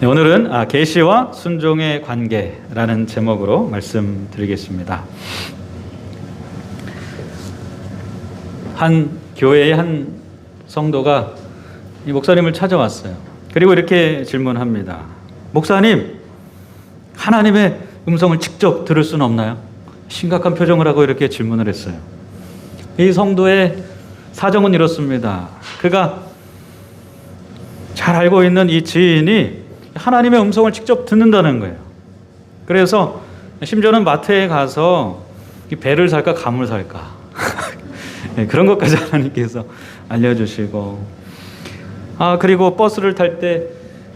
네, 오늘은 계시와 순종의 관계라는 제목으로 말씀드리겠습니다. 한 교회의 한 성도가 이 목사님을 찾아왔어요. 그리고 이렇게 질문합니다. 목사님, 하나님의 음성을 직접 들을 수는 없나요? 심각한 표정을 하고 이렇게 질문을 했어요. 이 성도의 사정은 이렇습니다. 그가 잘 알고 있는 이 지인이 하나님의 음성을 직접 듣는다는 거예요. 그래서 심지어는 마트에 가서 배를 살까 감을 살까 네, 그런 것까지 하나님께서 알려주시고, 그리고 버스를 탈 때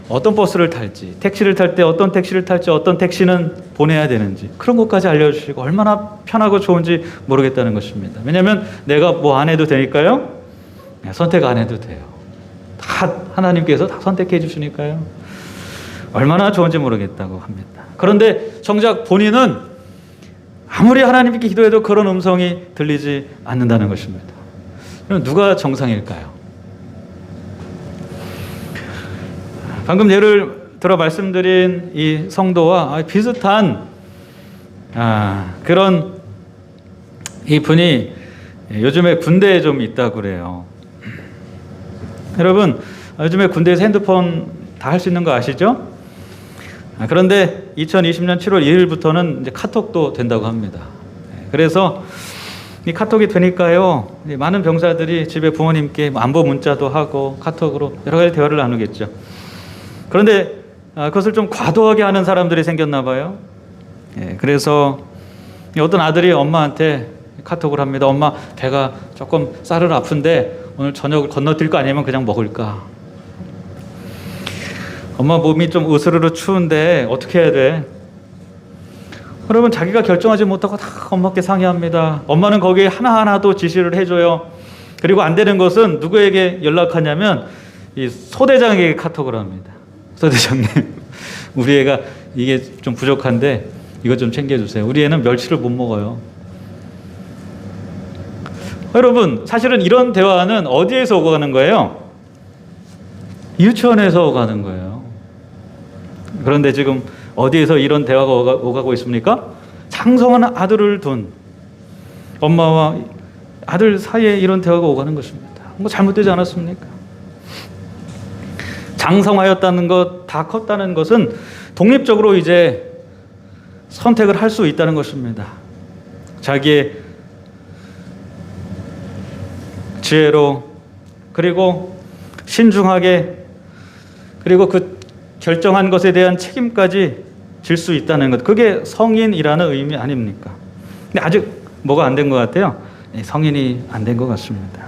어떤 버스를 탈지, 택시를 탈 때 어떤 택시를 탈지, 어떤 택시는 보내야 되는지 그런 것까지 알려주시고 얼마나 편하고 좋은지 모르겠다는 것입니다. 왜냐하면 내가 뭐 안 해도 되니까요. 선택 안 해도 돼요. 다 하나님께서 다 선택해 주시니까요. 얼마나 좋은지 모르겠다고 합니다. 그런데 정작 본인은 아무리 하나님께 기도해도 그런 음성이 들리지 않는다는 것입니다. 그럼 누가 정상일까요? 방금 예를 들어 말씀드린 이 성도와 비슷한 그런 이 분이 요즘에 군대에 좀 있다고 그래요. 여러분, 요즘에 군대에서 핸드폰 다 할 수 있는 거 아시죠? 그런데 2020년 7월 2일부터는 이제 카톡도 된다고 합니다. 그래서 이 카톡이 되니까요, 많은 병사들이 집에 부모님께 안부 문자도 하고 카톡으로 여러 가지 대화를 나누겠죠. 그런데 그것을 좀 과도하게 하는 사람들이 생겼나 봐요. 그래서 어떤 아들이 엄마한테 카톡을 합니다. 엄마, 배가 조금 쌀을 아픈데 오늘 저녁을 건너뛸 거 아니면 그냥 먹을까? 엄마 몸이 좀 으스르르 추운데 어떻게 해야 돼? 여러분, 자기가 결정하지 못하고 다 엄마께 상의합니다. 엄마는 거기에 하나하나도 지시를 해줘요. 그리고 안 되는 것은 누구에게 연락하냐면 이 소대장에게 카톡을 합니다. 소대장님, 우리 애가 이게 좀 부족한데 이것 좀 챙겨주세요. 우리 애는 멸치를 못 먹어요. 여러분, 사실은 이런 대화는 어디에서 오고 가는 거예요? 유치원에서 오고 가는 거예요. 그런데 지금 어디에서 이런 대화가 오가고 있습니까? 장성한 아들을 둔 엄마와 아들 사이에 이런 대화가 오가는 것입니다. 뭐 잘못되지 않았습니까? 장성하였다는 것, 다 컸다는 것은 독립적으로 이제 선택을 할 수 있다는 것입니다. 자기의 지혜로, 그리고 신중하게, 그리고 그 결정한 것에 대한 책임까지 질 수 있다는 것, 그게 성인이라는 의미 아닙니까? 근데 아직 뭐가 안 된 것 같아요. 성인이 안 된 것 같습니다.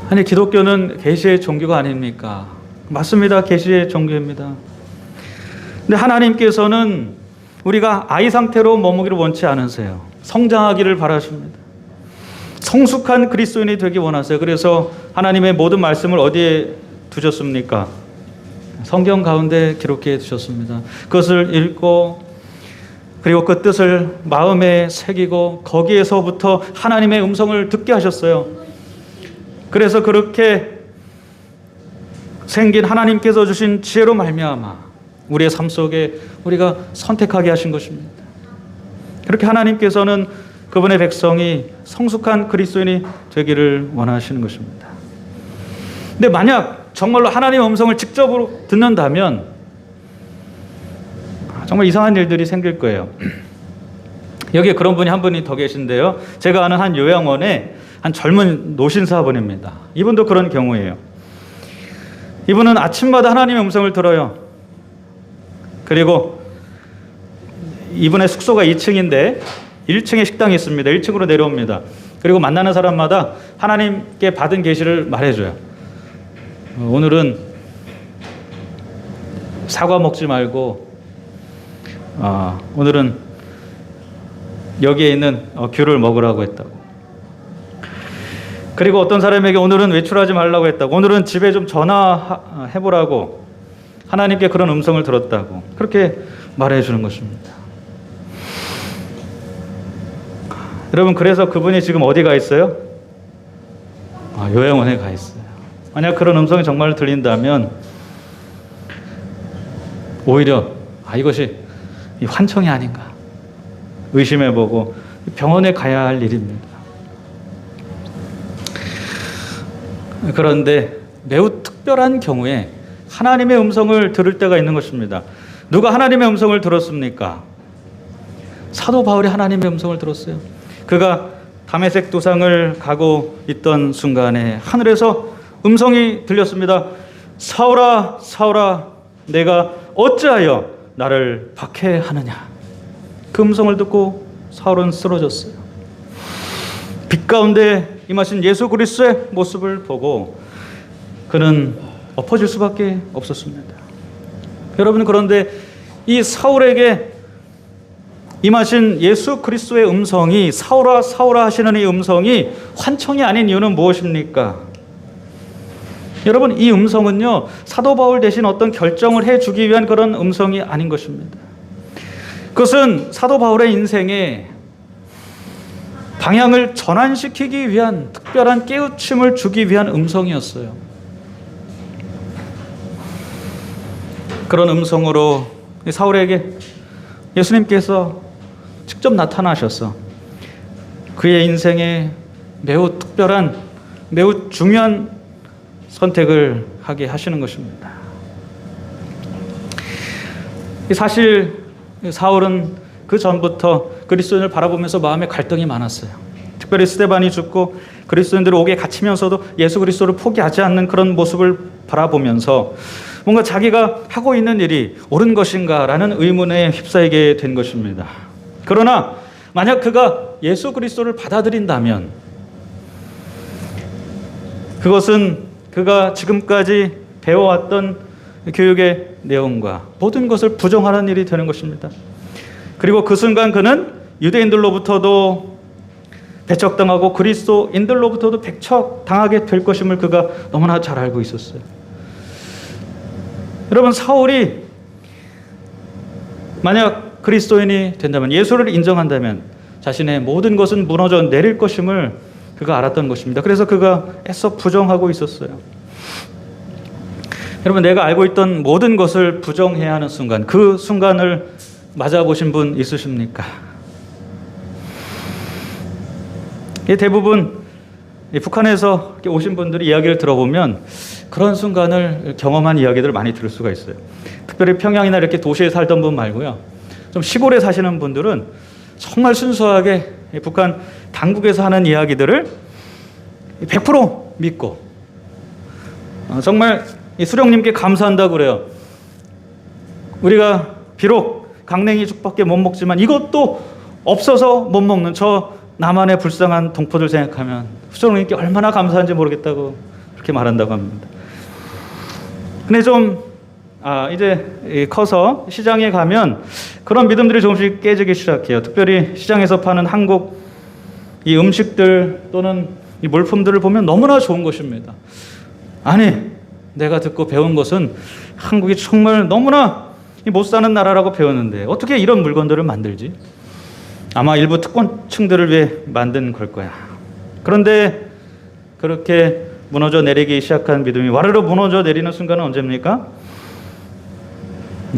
아니, 기독교는 계시의 종교가 아닙니까? 맞습니다. 계시의 종교입니다. 근데 하나님께서는 우리가 아이 상태로 머무기를 원치 않으세요. 성장하기를 바라십니다. 성숙한 그리스도인이 되기 원하세요. 그래서 하나님의 모든 말씀을 어디에 두셨습니까? 성경 가운데 기록해 두셨습니다. 그것을 읽고, 그리고 그 뜻을 마음에 새기고 거기에서부터 하나님의 음성을 듣게 하셨어요. 그래서 그렇게 생긴 하나님께서 주신 지혜로 말미암아 우리의 삶 속에 우리가 선택하게 하신 것입니다. 그렇게 하나님께서는 그분의 백성이 성숙한 그리스도인이 되기를 원하시는 것입니다. 근데 만약 정말로 하나님의 음성을 직접으로 듣는다면 정말 이상한 일들이 생길 거예요. 여기에 그런 분이 한 분이 더 계신데요. 제가 아는 한 요양원의 한 젊은 노신사분입니다. 이분도 그런 경우예요. 이분은 아침마다 하나님의 음성을 들어요. 그리고 이분의 숙소가 2층인데 1층에 식당이 있습니다. 1층으로 내려옵니다. 그리고 만나는 사람마다 하나님께 받은 계시를 말해줘요. 오늘은 사과 먹지 말고 오늘은 여기에 있는 귤을 먹으라고 했다고. 그리고 어떤 사람에게 오늘은 외출하지 말라고 했다고. 오늘은 집에 좀 전화해보라고 하나님께 그런 음성을 들었다고. 그렇게 말해주는 것입니다. 여러분, 그래서 그분이 지금 어디 가 있어요? 요양원에 가 있어요. 만약 그런 음성이 정말 들린다면 오히려 이것이 환청이 아닌가 의심해보고 병원에 가야 할 일입니다. 그런데 매우 특별한 경우에 하나님의 음성을 들을 때가 있는 것입니다. 누가 하나님의 음성을 들었습니까? 사도 바울이 하나님의 음성을 들었어요. 그가 다메섹 도상을 가고 있던 순간에 하늘에서 음성이 들렸습니다. 사울아, 사울아, 내가 어찌하여 나를 박해하느냐. 그 음성을 듣고 사울은 쓰러졌어요. 빛 가운데 임하신 예수 그리스도의 모습을 보고 그는 엎어질 수밖에 없었습니다. 여러분, 그런데 이 사울에게 임하신 예수 그리스도의 음성이 사울아 사울아 하시는 이 음성이 환청이 아닌 이유는 무엇입니까? 여러분, 이 음성은요 사도 바울 대신 어떤 결정을 해주기 위한 그런 음성이 아닌 것입니다. 그것은 사도 바울의 인생에 방향을 전환시키기 위한 특별한 깨우침을 주기 위한 음성이었어요. 그런 음성으로 사울에게 예수님께서 직접 나타나셔서 그의 인생에 매우 특별한, 매우 중요한 선택을 하게 하시는 것입니다. 사실 사울은 그 전부터 그리스도인을 바라보면서 마음에 갈등이 많았어요. 특별히 스데반이 죽고 그리스도인들이 옥에 갇히면서도 예수 그리스도를 포기하지 않는 그런 모습을 바라보면서 뭔가 자기가 하고 있는 일이 옳은 것인가라는 의문에 휩싸이게 된 것입니다. 그러나 만약 그가 예수 그리스도를 받아들인다면 그것은 그가 지금까지 배워왔던 교육의 내용과 모든 것을 부정하는 일이 되는 것입니다. 그리고 그 순간 그는 유대인들로부터도 배척당하고 그리스도인들로부터도 배척당하게 될 것임을 그가 너무나 잘 알고 있었어요. 여러분, 사울이 만약 그리스도인이 된다면, 예수를 인정한다면 자신의 모든 것은 무너져 내릴 것임을 그가 알았던 것입니다. 그래서 그가 애써 부정하고 있었어요. 여러분, 내가 알고 있던 모든 것을 부정해야 하는 순간, 그 순간을 맞아보신 분 있으십니까? 대부분 북한에서 오신 분들이 이야기를 들어보면 그런 순간을 경험한 이야기들을 많이 들을 수가 있어요. 특별히 평양이나 이렇게 도시에 살던 분 말고요, 좀 시골에 사시는 분들은 정말 순수하게 북한 당국에서 하는 이야기들을 100% 믿고 정말 수령님께 감사한다고 그래요. 우리가 비록 강냉이 죽밖에 못 먹지만 이것도 없어서 못 먹는 저 남한의 불쌍한 동포들 생각하면 수령님께 얼마나 감사한지 모르겠다고 그렇게 말한다고 합니다. 근데 좀 이제 커서 시장에 가면 그런 믿음들이 조금씩 깨지기 시작해요. 특별히 시장에서 파는 한국 이 음식들 또는 이 물품들을 보면 너무나 좋은 것입니다. 아니, 내가 듣고 배운 것은 한국이 정말 너무나 못 사는 나라라고 배웠는데 어떻게 이런 물건들을 만들지? 아마 일부 특권층들을 위해 만든 걸 거야. 그런데 그렇게 무너져 내리기 시작한 믿음이 와르르 무너져 내리는 순간은 언제입니까?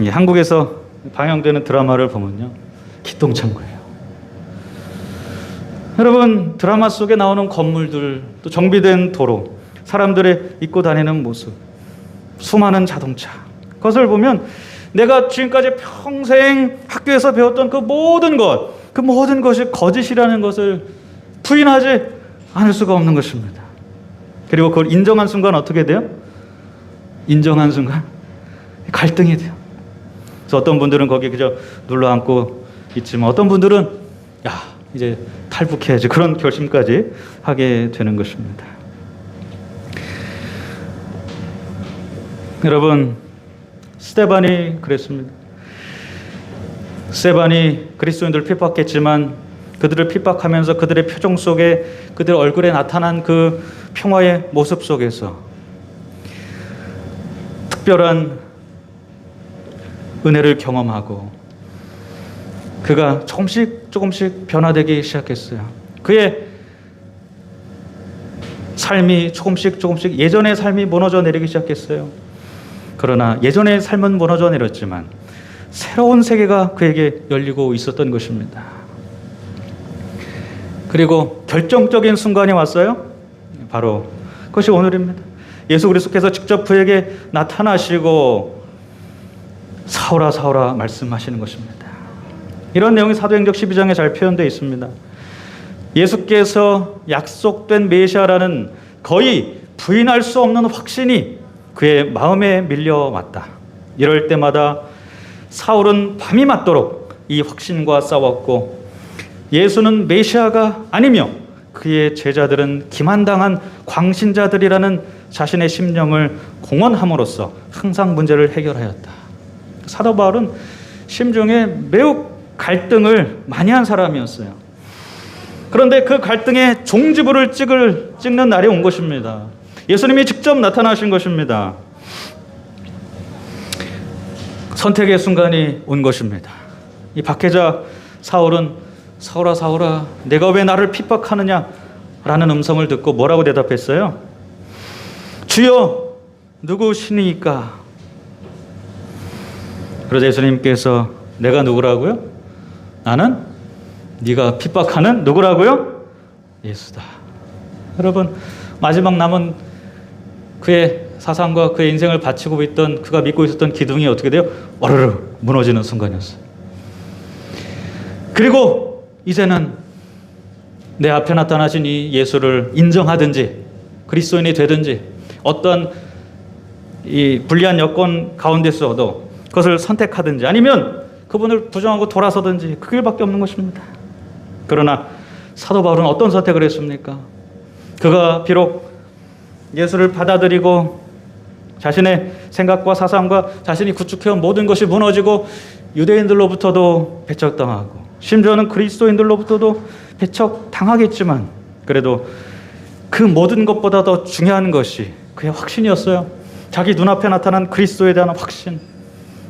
한국에서 방영되는 드라마를 보면요, 기똥찬거예요. 여러분, 드라마 속에 나오는 건물들, 또 정비된 도로, 사람들의 입고 다니는 모습, 수많은 자동차, 그것을 보면 내가 지금까지 평생 학교에서 배웠던 그 모든 것이 거짓이라는 것을 부인하지 않을 수가 없는 것입니다. 그리고 그걸 인정한 순간 어떻게 돼요? 인정한 순간 갈등이 돼요. 그래서 어떤 분들은 거기에 그저 눌러앉고 있지만 어떤 분들은 이제 탈북해야지, 그런 결심까지 하게 되는 것입니다. 여러분, 스데반이 그랬습니다. 스데반이 그리스도인들을 핍박했지만 그들을 핍박하면서 그들의 표정 속에, 그들 얼굴에 나타난 그 평화의 모습 속에서 특별한 은혜를 경험하고 그가 조금씩 변화되기 시작했어요. 그의 삶이 조금씩 예전의 삶이 무너져 내리기 시작했어요. 그러나 예전의 삶은 무너져 내렸지만 새로운 세계가 그에게 열리고 있었던 것입니다. 그리고 결정적인 순간이 왔어요. 바로 그것이 오늘입니다. 예수 그리스도께서 직접 그에게 나타나시고 사울아 사울아 말씀하시는 것입니다. 이런 내용이 사도행적 12장에 잘 표현되어 있습니다. 예수께서 약속된 메시아라는 거의 부인할 수 없는 확신이 그의 마음에 밀려왔다. 이럴 때마다 사울은 밤이 맞도록 이 확신과 싸웠고 예수는 메시아가 아니며 그의 제자들은 기만당한 광신자들이라는 자신의 심령을 공언함으로써 항상 문제를 해결하였다. 사도 바울은 심중에 매우 갈등을 많이 한 사람이었어요. 그런데 그 갈등의 종지부를 찍는 날이 온 것입니다. 예수님이 직접 나타나신 것입니다. 선택의 순간이 온 것입니다. 이 박해자 사울은 사울아 사울아 내가 왜 나를 핍박하느냐 라는 음성을 듣고 뭐라고 대답했어요? 주여 누구시니까? 그러자 예수님께서 내가 누구라고요? 나는 네가 핍박하는 누구라고요? 예수다. 여러분 마지막 남은 그의 사상과 그의 인생을 바치고 있던 그가 믿고 있었던 기둥이 어떻게 돼요? 와르르 무너지는 순간이었어요. 그리고 이제는 내 앞에 나타나신 이 예수를 인정하든지 그리스도인이 되든지 어떤 이 불리한 여건 가운데서도 그것을 선택하든지 아니면 그분을 부정하고 돌아서든지 그 길밖에 없는 것입니다. 그러나 사도 바울은 어떤 선택을 했습니까? 그가 비록 예수를 받아들이고 자신의 생각과 사상과 자신이 구축해온 모든 것이 무너지고 유대인들로부터도 배척당하고 심지어는 그리스도인들로부터도 배척당하겠지만 그래도 그 모든 것보다 더 중요한 것이 그의 확신이었어요. 자기 눈앞에 나타난 그리스도에 대한 확신.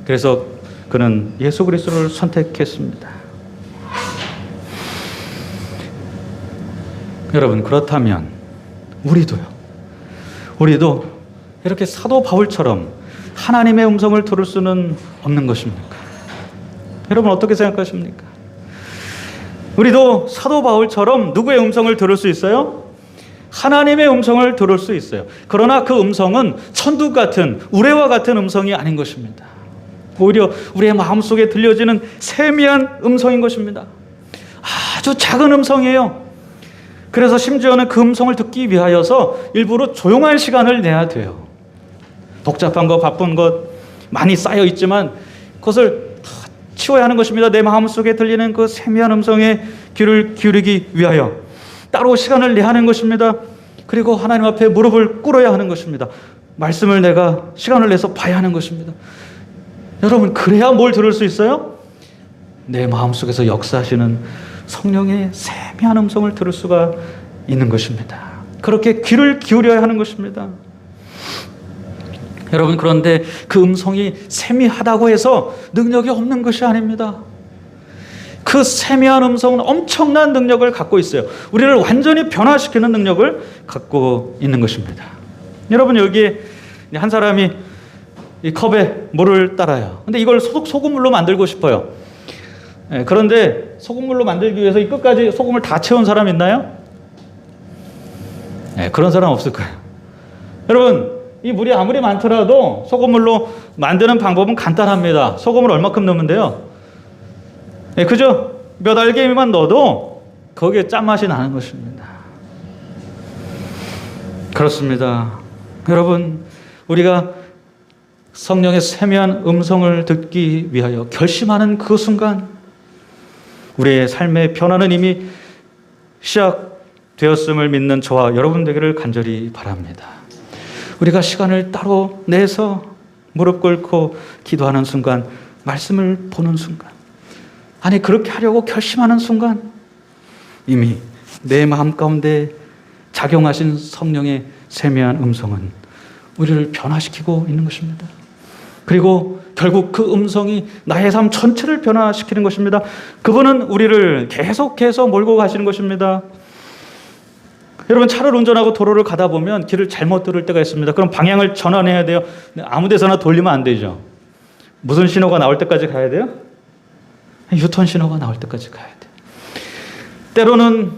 그래서 그는 예수 그리스도를 선택했습니다. 여러분 그렇다면 우리도 이렇게 사도 바울처럼 하나님의 음성을 들을 수는 없는 것입니까? 여러분 어떻게 생각하십니까? 우리도 사도 바울처럼 누구의 음성을 들을 수 있어요? 하나님의 음성을 들을 수 있어요. 그러나 그 음성은 천둥 같은 우레와 같은 음성이 아닌 것입니다. 오히려 우리의 마음속에 들려지는 세미한 음성인 것입니다. 아주 작은 음성이에요. 그래서 심지어는 그 음성을 듣기 위하여서 일부러 조용한 시간을 내야 돼요. 복잡한 것, 바쁜 것 많이 쌓여 있지만 그것을 다 치워야 하는 것입니다. 내 마음속에 들리는 그 세미한 음성에 귀를 기울이기 위하여 따로 시간을 내야 하는 것입니다. 그리고 하나님 앞에 무릎을 꿇어야 하는 것입니다. 말씀을 내가 시간을 내서 봐야 하는 것입니다. 여러분 그래야 뭘 들을 수 있어요? 내 마음속에서 역사하시는 성령의 세미한 음성을 들을 수가 있는 것입니다. 그렇게 귀를 기울여야 하는 것입니다. 여러분 그런데 그 음성이 세미하다고 해서 능력이 없는 것이 아닙니다. 그 세미한 음성은 엄청난 능력을 갖고 있어요. 우리를 완전히 변화시키는 능력을 갖고 있는 것입니다. 여러분 여기에 한 사람이 이 컵에 물을 따라요. 근데 이걸 소금물로 만들고 싶어요. 그런데 소금물로 만들기 위해서 이 끝까지 소금을 다 채운 사람 있나요? 그런 사람 없을 거예요. 여러분 이 물이 아무리 많더라도 소금물로 만드는 방법은 간단합니다. 소금을 얼마큼 넣으면 돼요? 그죠? 몇 알갱이만 넣어도 거기에 짠맛이 나는 것입니다. 그렇습니다. 여러분 우리가 성령의 세미한 음성을 듣기 위하여 결심하는 그 순간 우리의 삶의 변화는 이미 시작되었음을 믿는 저와 여러분 되기를 간절히 바랍니다. 우리가 시간을 따로 내서 무릎 꿇고 기도하는 순간, 말씀을 보는 순간, 아니 그렇게 하려고 결심하는 순간 이미 내 마음 가운데 작용하신 성령의 세미한 음성은 우리를 변화시키고 있는 것입니다. 그리고 결국 그 음성이 나의 삶 전체를 변화시키는 것입니다. 그분은 우리를 계속해서 몰고 가시는 것입니다. 여러분, 차를 운전하고 도로를 가다 보면 길을 잘못 들을 때가 있습니다. 그럼 방향을 전환해야 돼요. 아무 데서나 돌리면 안 되죠. 무슨 신호가 나올 때까지 가야 돼요? 유턴 신호가 나올 때까지 가야 돼요. 때로는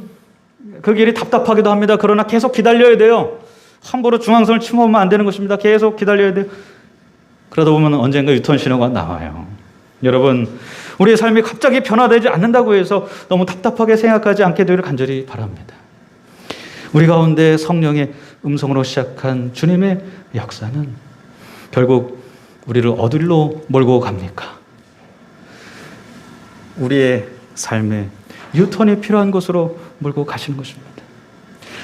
그 길이 답답하기도 합니다. 그러나 계속 기다려야 돼요. 함부로 중앙선을 침범하면 안 되는 것입니다. 계속 기다려야 돼요. 그러다 보면 언젠가 유턴 신호가 나와요. 여러분, 우리의 삶이 갑자기 변화되지 않는다고 해서 너무 답답하게 생각하지 않게 되기를 간절히 바랍니다. 우리 가운데 성령의 음성으로 시작한 주님의 역사는 결국 우리를 어디로 몰고 갑니까? 우리의 삶에 유턴이 필요한 곳으로 몰고 가시는 것입니다.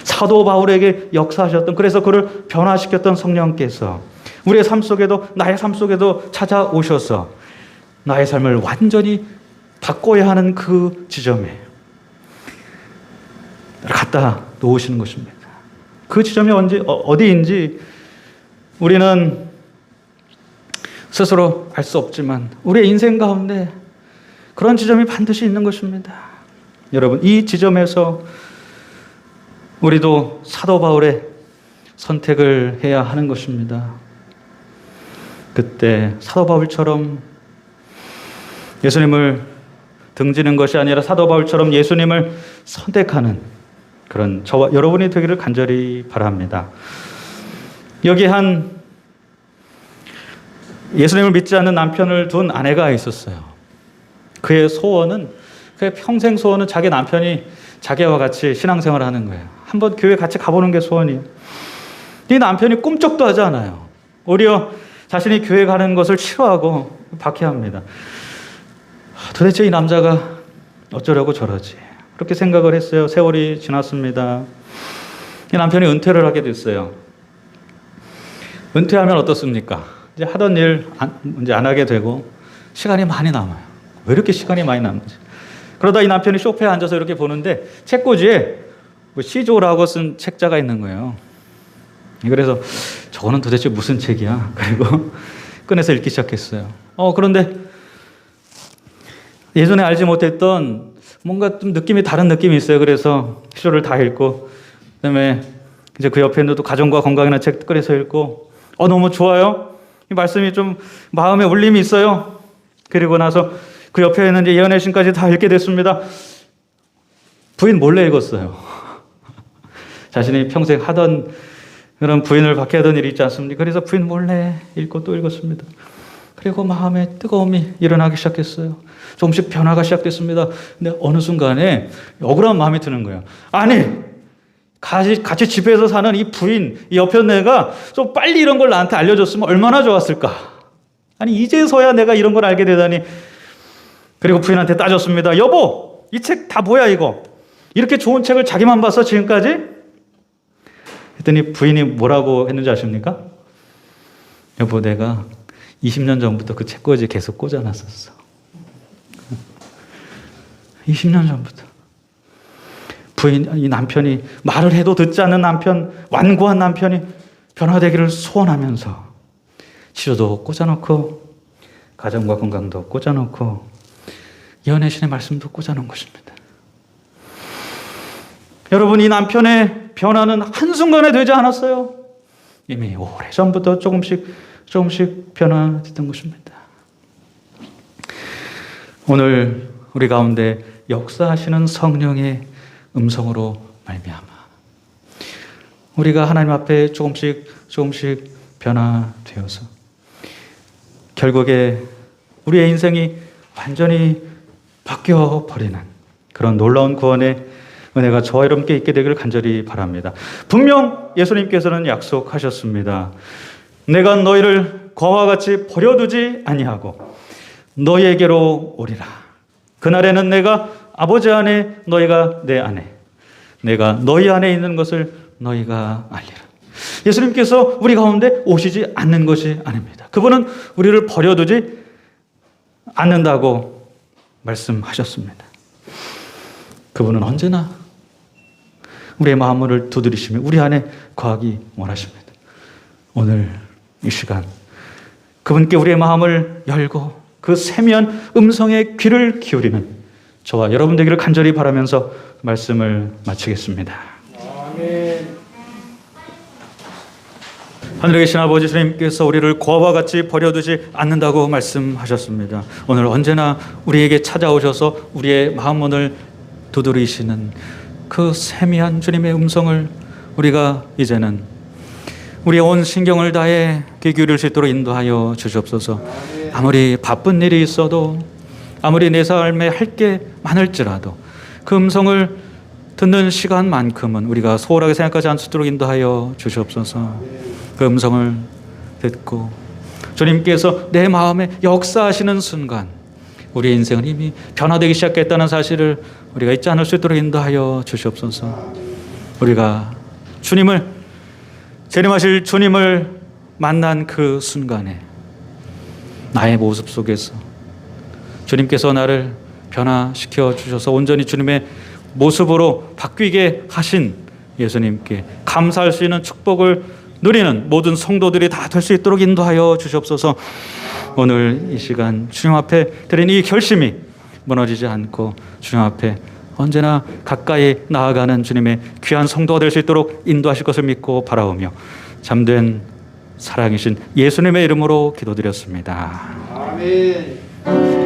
사도 바울에게 역사하셨던, 그래서 그를 변화시켰던 성령께서 우리의 삶 속에도, 나의 삶 속에도 찾아오셔서 나의 삶을 완전히 바꿔야 하는 그 지점에 갖다 놓으시는 것입니다. 그 지점이 어디인지 우리는 스스로 알 수 없지만 우리의 인생 가운데 그런 지점이 반드시 있는 것입니다. 여러분, 이 지점에서 우리도 사도 바울의 선택을 해야 하는 것입니다. 그때 사도 바울처럼 예수님을 등지는 것이 아니라 사도 바울처럼 예수님을 선택하는 그런 저와 여러분이 되기를 간절히 바랍니다. 여기 한 예수님을 믿지 않는 남편을 둔 아내가 있었어요. 그의 소원은, 그의 평생 소원은 자기 남편이 자기와 같이 신앙생활을 하는 거예요. 한번 교회 같이 가보는 게 소원이에요. 이 남편이 꿈쩍도 하지 않아요. 오히려 자신이 교회 가는 것을 싫어하고 박해합니다. 도대체 이 남자가 어쩌려고 저러지? 그렇게 생각을 했어요. 세월이 지났습니다. 이 남편이 은퇴를 하게 됐어요. 은퇴하면 어떻습니까? 이제 하던 일 이제 안 하게 되고 시간이 많이 남아요. 왜 이렇게 시간이 많이 남지? 그러다 이 남편이 소파에 앉아서 이렇게 보는데 책꽂이에 시조라고 쓴 책자가 있는 거예요. 그래서 저거는 도대체 무슨 책이야? 그리고 꺼내서 읽기 시작했어요. 그런데 예전에 알지 못했던 뭔가 좀 느낌이 다른 느낌이 있어요. 그래서 시조를 다 읽고, 그다음에 이제 그 옆에 있는 또 가정과 건강이라는 책 꺼내서 읽고, 너무 좋아요. 이 말씀이 좀 마음에 울림이 있어요. 그리고 나서 그 옆에 있는 이제 예언의 신까지 다 읽게 됐습니다. 부인 몰래 읽었어요. 자신이 평생 하던 그런 부인을 박해하던 일이 있지 않습니까? 그래서 부인 몰래 읽고 또 읽었습니다. 그리고 마음에 뜨거움이 일어나기 시작했어요. 조금씩 변화가 시작됐습니다. 근데 어느 순간에 억울한 마음이 드는 거예요. 아니, 같이 집에서 사는 이 부인, 이 옆에 내가 좀 빨리 이런 걸 나한테 알려줬으면 얼마나 좋았을까. 아니, 이제서야 내가 이런 걸 알게 되다니. 그리고 부인한테 따졌습니다. 여보, 이 책 다 뭐야 이거? 이렇게 좋은 책을 자기만 봤어 지금까지? 했더니 부인이 뭐라고 했는지 아십니까? 여보, 내가 20년 전부터 그 책꽂이 계속 꽂아놨었어. 20년 전부터. 이 남편이, 말을 해도 듣지 않는 남편, 완고한 남편이 변화되기를 소원하면서 치료도 꽂아놓고 가정과 건강도 꽂아놓고 예언의 신의 말씀도 꽂아놓은 것입니다. 여러분, 이 남편의 변화는 한순간에 되지 않았어요. 이미 오래전부터 조금씩 변화됐던 것입니다. 오늘 우리 가운데 역사하시는 성령의 음성으로 말미암아 우리가 하나님 앞에 조금씩 변화되어서 결국에 우리의 인생이 완전히 바뀌어 버리는 그런 놀라운 구원의 은혜가 저와 여러분께 있게 되기를 간절히 바랍니다. 분명 예수님께서는 약속하셨습니다. 내가 너희를 거와 같이 버려두지 아니하고 너희에게로 오리라. 그날에는 내가 아버지 안에, 너희가 내 안에, 내가 너희 안에 있는 것을 너희가 알리라. 예수님께서 우리 가운데 오시지 않는 것이 아닙니다. 그분은 우리를 버려두지 않는다고 말씀하셨습니다. 그분은 언제나 우리의 마음을 두드리시며 우리 안에 거하기 원하십니다. 오늘 이 시간 그분께 우리의 마음을 열고 그 세미한 음성의 귀를 기울이는 저와 여러분 되기를 간절히 바라면서 말씀을 마치겠습니다. 하늘에 계신 아버지 주님께서 우리를 고아와 같이 버려두지 않는다고 말씀하셨습니다. 오늘 언제나 우리에게 찾아오셔서 우리의 마음문을 두드리시는 그 세미한 주님의 음성을 우리가 이제는 우리의 온 신경을 다해 귀 기울일 수 있도록 인도하여 주시옵소서. 아무리 바쁜 일이 있어도, 아무리 내 삶에 할 게 많을지라도 그 음성을 듣는 시간만큼은 우리가 소홀하게 생각하지 않도록 인도하여 주시옵소서. 그 음성을 듣고 주님께서 내 마음에 역사하시는 순간 우리의 인생은 이미 변화되기 시작했다는 사실을 우리가 잊지 않을 수 있도록 인도하여 주시옵소서. 우리가 주님을, 재림하실 주님을 만난 그 순간에 나의 모습 속에서 주님께서 나를 변화시켜 주셔서 온전히 주님의 모습으로 바뀌게 하신 예수님께 감사할 수 있는 축복을 누리는 모든 성도들이 다 될 수 있도록 인도하여 주시옵소서. 오늘 이 시간 주님 앞에 드린 이 결심이 무너지지 않고 주님 앞에 언제나 가까이 나아가는 주님의 귀한 성도가 될 수 있도록 인도하실 것을 믿고 바라오며 참된 사랑이신 예수님의 이름으로 기도드렸습니다. 아멘.